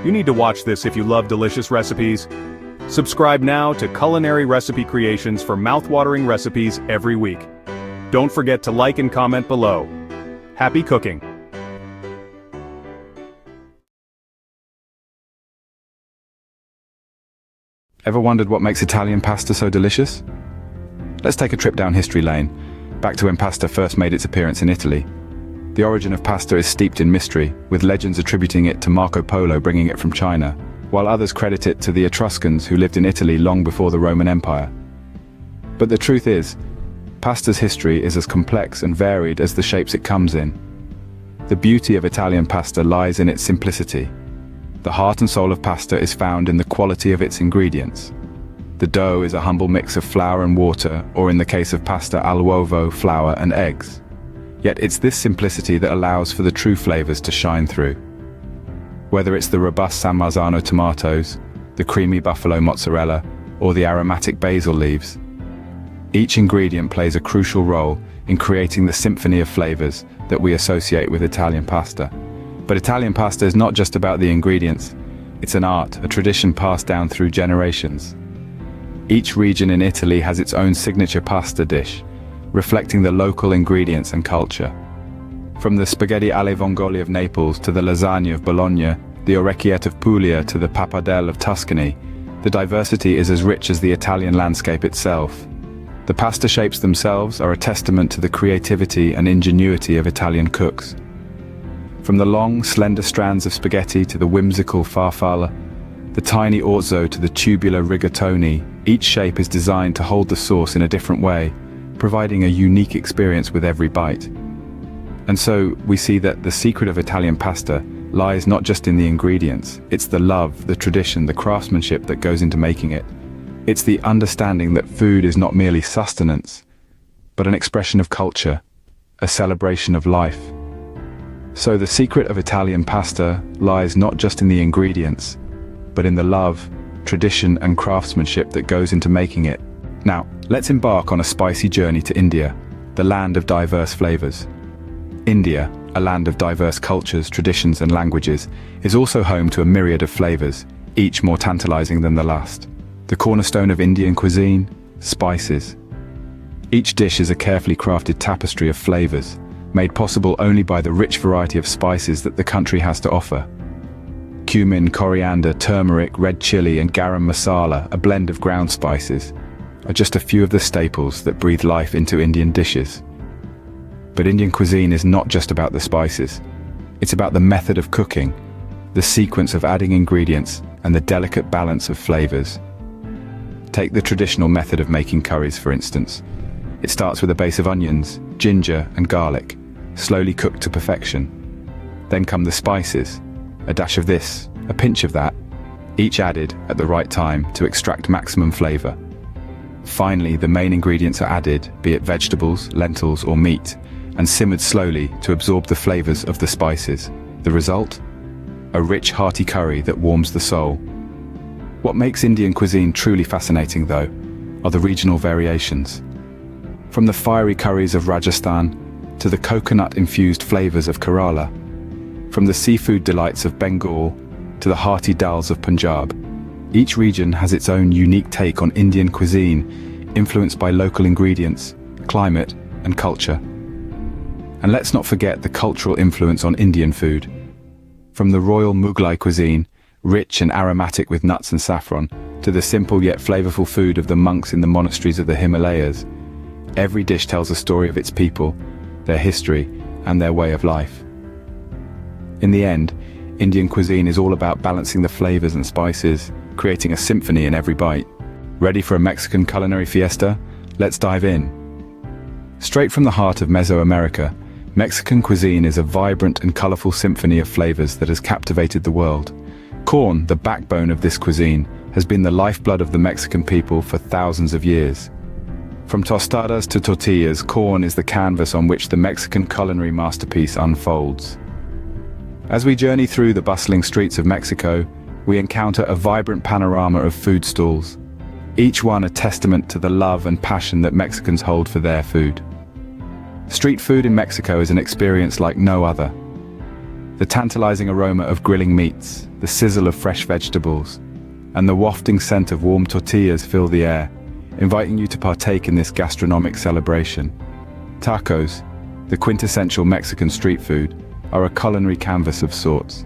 You need to watch this if you love delicious recipes. Subscribe now to Culinary Recipe Creations for mouthwatering recipes every week. Don't forget to like and comment below. Happy cooking! Ever wondered what makes Italian pasta so delicious? Let's take a trip down history lane, back to when pasta first made its appearance in Italy. The origin of pasta is steeped in mystery, with legends attributing it to Marco Polo bringing it from China, while others credit it to the Etruscans who lived in Italy long before the Roman Empire. But the truth is, pasta's history is as complex and varied as the shapes it comes in. The beauty of Italian pasta lies in its simplicity. The heart and soul of pasta is found in the quality of its ingredients. The dough is a humble mix of flour and water, or in the case of pasta all'uovo, flour and eggs. Yet it's this simplicity that allows for the true flavors to shine through. Whether it's the robust San Marzano tomatoes, the creamy buffalo mozzarella, or the aromatic basil leaves, each ingredient plays a crucial role in creating the symphony of flavors that we associate with Italian pasta. But Italian pasta is not just about the ingredients, it's an art, a tradition passed down through generations. Each region in Italy has its own signature pasta dish, reflecting the local ingredients and culture. From the spaghetti alle vongole of Naples to the lasagna of Bologna, the orecchiette of Puglia to the pappardelle of Tuscany, the diversity is as rich as the Italian landscape itself. The pasta shapes themselves are a testament to the creativity and ingenuity of Italian cooks. From the long, slender strands of spaghetti to the whimsical farfalle, the tiny orzo to the tubular rigatoni, each shape is designed to hold the sauce in a different way, providing a unique experience with every bite. And so, we see that the secret of Italian pasta lies not just in the ingredients, it's the love, the tradition, the craftsmanship that goes into making it. It's the understanding that food is not merely sustenance, but an expression of culture, a celebration of life. So the secret of Italian pasta lies not just in the ingredients, but in the love, tradition and craftsmanship that goes into making it. Now, let's embark on a spicy journey to India, the land of diverse flavors. India, a land of diverse cultures, traditions and languages, is also home to a myriad of flavors, each more tantalizing than the last. The cornerstone of Indian cuisine, spices. Each dish is a carefully crafted tapestry of flavors, made possible only by the rich variety of spices that the country has to offer. Cumin, coriander, turmeric, red chili and garam masala, a blend of ground spices, are just a few of the staples that breathe life into Indian dishes. But Indian cuisine is not just about the spices. It's about the method of cooking, the sequence of adding ingredients, and the delicate balance of flavors. Take the traditional method of making curries, for instance. It starts with a base of onions, ginger and garlic, slowly cooked to perfection. Then come the spices, a dash of this, a pinch of that, each added at the right time to extract maximum flavor. Finally, the main ingredients are added, be it vegetables, lentils or meat, and simmered slowly to absorb the flavors of the spices. The result? A rich, hearty curry that warms the soul. What makes Indian cuisine truly fascinating, though, are the regional variations. From the fiery curries of Rajasthan to the coconut-infused flavors of Kerala, from the seafood delights of Bengal to the hearty dals of Punjab, each region has its own unique take on Indian cuisine, influenced by local ingredients, climate, and culture. And let's not forget the cultural influence on Indian food. From the royal Mughlai cuisine, rich and aromatic with nuts and saffron, to the simple yet flavorful food of the monks in the monasteries of the Himalayas, every dish tells a story of its people, their history, and their way of life. In the end, Indian cuisine is all about balancing the flavors and spices, creating a symphony in every bite. Ready for a Mexican culinary fiesta? Let's dive in. Straight from the heart of Mesoamerica, Mexican cuisine is a vibrant and colorful symphony of flavors that has captivated the world. Corn, the backbone of this cuisine, has been the lifeblood of the Mexican people for thousands of years. From tostadas to tortillas, corn is the canvas on which the Mexican culinary masterpiece unfolds. As we journey through the bustling streets of Mexico, we encounter a vibrant panorama of food stalls, each one a testament to the love and passion that Mexicans hold for their food. Street food in Mexico is an experience like no other. The tantalizing aroma of grilling meats, the sizzle of fresh vegetables, and the wafting scent of warm tortillas fill the air, inviting you to partake in this gastronomic celebration. Tacos, the quintessential Mexican street food, are a culinary canvas of sorts.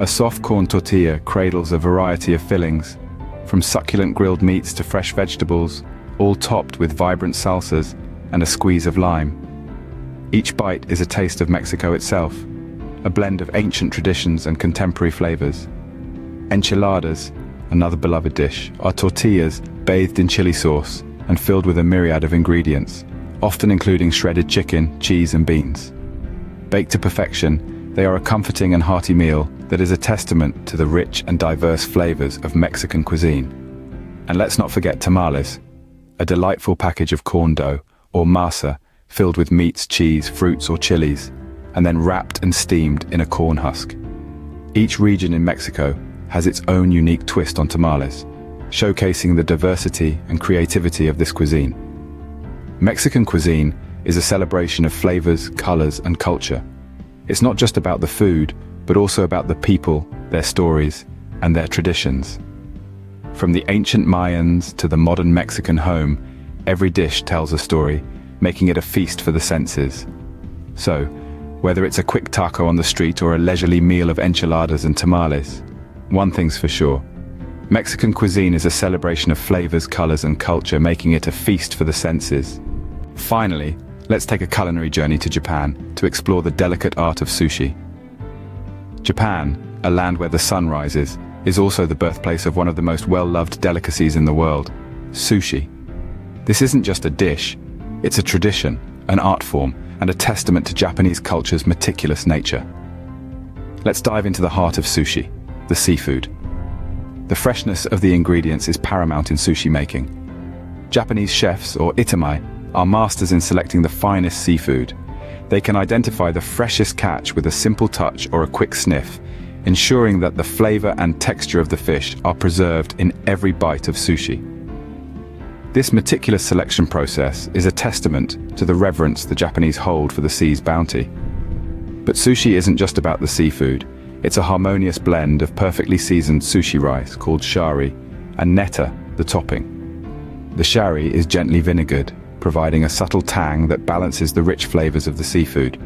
A soft corn tortilla cradles a variety of fillings, from succulent grilled meats to fresh vegetables, all topped with vibrant salsas and a squeeze of lime. Each bite is a taste of Mexico itself, a blend of ancient traditions and contemporary flavors. Enchiladas, another beloved dish, are tortillas bathed in chili sauce and filled with a myriad of ingredients, often including shredded chicken, cheese, and beans. Baked to perfection, they are a comforting and hearty meal that is a testament to the rich and diverse flavors of Mexican cuisine. And let's not forget tamales, a delightful package of corn dough, or masa, filled with meats, cheese, fruits, or chilies, and then wrapped and steamed in a corn husk. Each region in Mexico has its own unique twist on tamales, showcasing the diversity and creativity of this cuisine. Mexican cuisine is a celebration of flavors, colors, and culture. It's not just about the food, but also about the people, their stories, and their traditions. From the ancient Mayans to the modern Mexican home, every dish tells a story, making it a feast for the senses. So, whether it's a quick taco on the street or a leisurely meal of enchiladas and tamales, one thing's for sure: Mexican cuisine is a celebration of flavors, colors, and culture, making it a feast for the senses. Finally, let's take a culinary journey to Japan to explore the delicate art of sushi. Japan, a land where the sun rises, is also the birthplace of one of the most well-loved delicacies in the world: sushi. This isn't just a dish, it's a tradition, an art form, and a testament to Japanese culture's meticulous nature. Let's dive into the heart of sushi, the seafood. The freshness of the ingredients is paramount in sushi making. Japanese chefs, or itamai, are masters in selecting the finest seafood. They can identify the freshest catch with a simple touch or a quick sniff, ensuring that the flavor and texture of the fish are preserved in every bite of sushi. This meticulous selection process is a testament to the reverence the Japanese hold for the sea's bounty. But sushi isn't just about the seafood. It's a harmonious blend of perfectly seasoned sushi rice, called shari, and neta, the topping. The shari is gently vinegared, providing a subtle tang that balances the rich flavors of the seafood.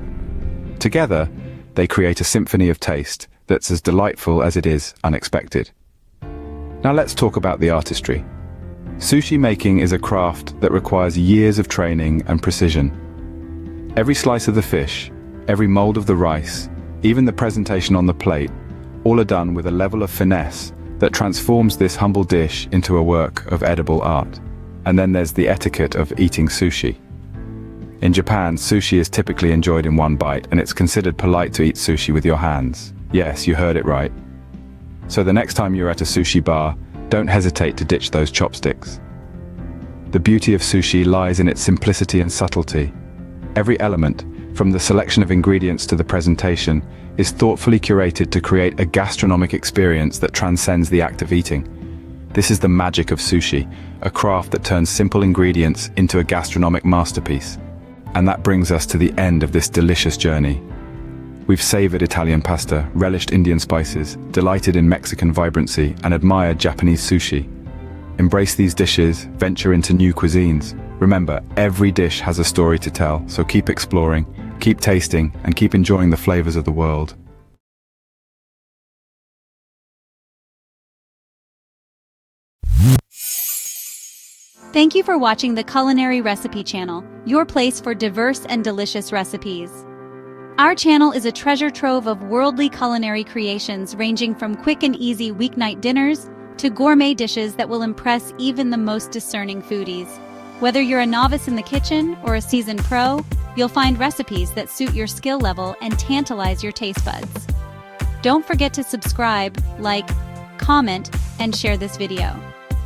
Together, they create a symphony of taste that's as delightful as it is unexpected. Now let's talk about the artistry. Sushi making is a craft that requires years of training and precision. Every slice of the fish, every mold of the rice, even the presentation on the plate, all are done with a level of finesse that transforms this humble dish into a work of edible art. And then there's the etiquette of eating sushi. In Japan, sushi is typically enjoyed in one bite, and it's considered polite to eat sushi with your hands. Yes, you heard it right. So the next time you're at a sushi bar, don't hesitate to ditch those chopsticks. The beauty of sushi lies in its simplicity and subtlety. Every element, from the selection of ingredients to the presentation, is thoughtfully curated to create a gastronomic experience that transcends the act of eating. This is the magic of sushi, a craft that turns simple ingredients into a gastronomic masterpiece. And that brings us to the end of this delicious journey. We've savored Italian pasta, relished Indian spices, delighted in Mexican vibrancy, and admired Japanese sushi. Embrace these dishes, venture into new cuisines. Remember, every dish has a story to tell, so keep exploring, keep tasting, and keep enjoying the flavors of the world. Thank you for watching the Culinary Recipe Channel, your place for diverse and delicious recipes. Our channel is a treasure trove of worldly culinary creations ranging from quick and easy weeknight dinners to gourmet dishes that will impress even the most discerning foodies. Whether you're a novice in the kitchen or a seasoned pro, you'll find recipes that suit your skill level and tantalize your taste buds. Don't forget to subscribe, like, comment, and share this video.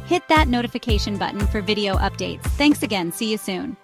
Hit that notification button for video updates. Thanks again. See you soon.